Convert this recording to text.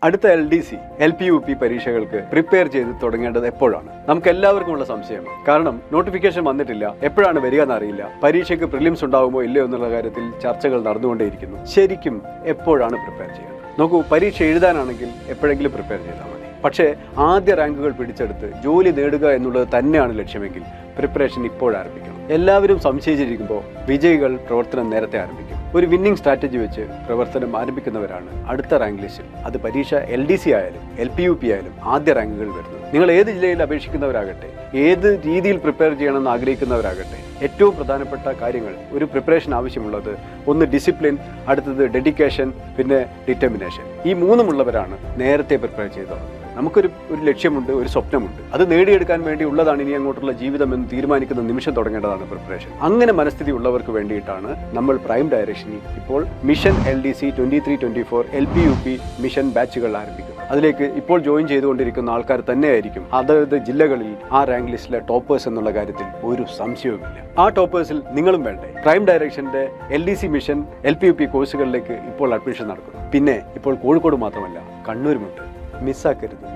അടുത്ത LDC LPUP പരീക്ഷകൾക്ക് prepare ചെയ്ത് തുടങ്ങേണ്ടത് എപ്പോഴാണ്? നമുക്ക് എല്ലാവർക്കും ഉള്ള സംശയമാണ്. കാരണം നോട്ടിഫിക്കേഷൻ വന്നിട്ടില്ല, എപ്പോഴാണ് വരിക എന്നറിയില്ല, പരീക്ഷയ്ക്ക് പ്രിലിംസ് ഉണ്ടാവുമോ ഇല്ലയോ എന്നുള്ള കാര്യത്തിൽ ചർച്ചകൾ നടന്നുകൊണ്ടേയിരിക്കുന്നു. ശരിക്കും എപ്പോഴാണ് പ്രിപ്പയർ ചെയ്യുന്നത്? നോക്കൂ, പരീക്ഷ എഴുതാനാണെങ്കിൽ എപ്പോഴെങ്കിലും പ്രിപ്പയർ ചെയ്താൽ മതി. പക്ഷേ ആദ്യ റാങ്കുകൾ പിടിച്ചെടുത്ത് ജോലി നേടുക എന്നുള്ളത് തന്നെയാണ് ലക്ഷ്യമെങ്കിൽ പ്രിപ്പറേഷൻ ഇപ്പോഴാരംഭിക്കണം. എല്ലാവരും സംശയിച്ചിരിക്കുമ്പോൾ വിജയികൾ പ്രവർത്തനം നേരത്തെ ആരംഭിക്കും. ഒരു വിന്നിംഗ് സ്ട്രാറ്റജി വെച്ച് പ്രവർത്തനം ആരംഭിക്കുന്നവരാണ് അടുത്ത റാങ്ക് ലിസ്റ്റിൽ, അത് പരീക്ഷ LDC ആയാലും LPUP ആയാലും ആദ്യ റാങ്കുകൾ വരുന്നത്. നിങ്ങൾ ഏത് ജില്ലയിൽ അപേക്ഷിക്കുന്നവരാകട്ടെ, ഏത് രീതിയിൽ പ്രിപ്പയർ ചെയ്യണമെന്ന് ആഗ്രഹിക്കുന്നവരാകട്ടെ, ഏറ്റവും പ്രധാനപ്പെട്ട കാര്യങ്ങൾ ഒരു പ്രിപ്പറേഷൻ ആവശ്യമുള്ളത് ഒന്ന് ഡിസിപ്ലിൻ, അടുത്തത് ഡെഡിക്കേഷൻ, പിന്നെ ഡിറ്റർമിനേഷൻ. ഈ മൂന്നുമുള്ളവരാണ് നേരത്തെ പ്രിപ്പയർ ചെയ്തത്. നമുക്കൊരു ലക്ഷ്യമുണ്ട്, ഒരു സ്വപ്നമുണ്ട്, അത് നേടിയെടുക്കാൻ വേണ്ടി ഉള്ളതാണ് ഇനി അങ്ങോട്ടുള്ള ജീവിതം എന്ന് തീരുമാനിക്കുന്ന നിമിഷം തുടങ്ങേണ്ടതാണ് പ്രിപ്പറേഷൻ. അങ്ങനെ മനസ്ഥിതി ഉള്ളവർക്ക് വേണ്ടിയിട്ടാണ് നമ്മൾ പ്രൈം ഡയറക്ഷനിൽ ഇപ്പോൾ മിഷൻ LDC 23-24 LPUP മിഷൻ ബാച്ചുകൾ ആരംഭിക്കുന്നത്. അതിലേക്ക് ഇപ്പോൾ ജോയിൻ ചെയ്തുകൊണ്ടിരിക്കുന്ന ആൾക്കാർ തന്നെയായിരിക്കും അതായത് ജില്ലകളിൽ ആ റാങ്ക് ലിസ്റ്റിലെ ടോപ്പേഴ്സ് എന്നുള്ള കാര്യത്തിൽ ഒരു സംശയവുമില്ല. ആ ടോപ്പേഴ്സിൽ നിങ്ങളും വേണ്ടേ? പ്രൈം ഡയറക്ഷന്റെ LDC മിഷൻ LPUP കോഴ്സുകളിലേക്ക് ഇപ്പോൾ അഡ്മിഷൻ നടക്കുന്നു. പിന്നെ ഇപ്പോൾ കോഴിക്കോട് മാത്രമല്ല, കണ്ണൂരുമുണ്ട്. മിസ്സാക്കരുത്.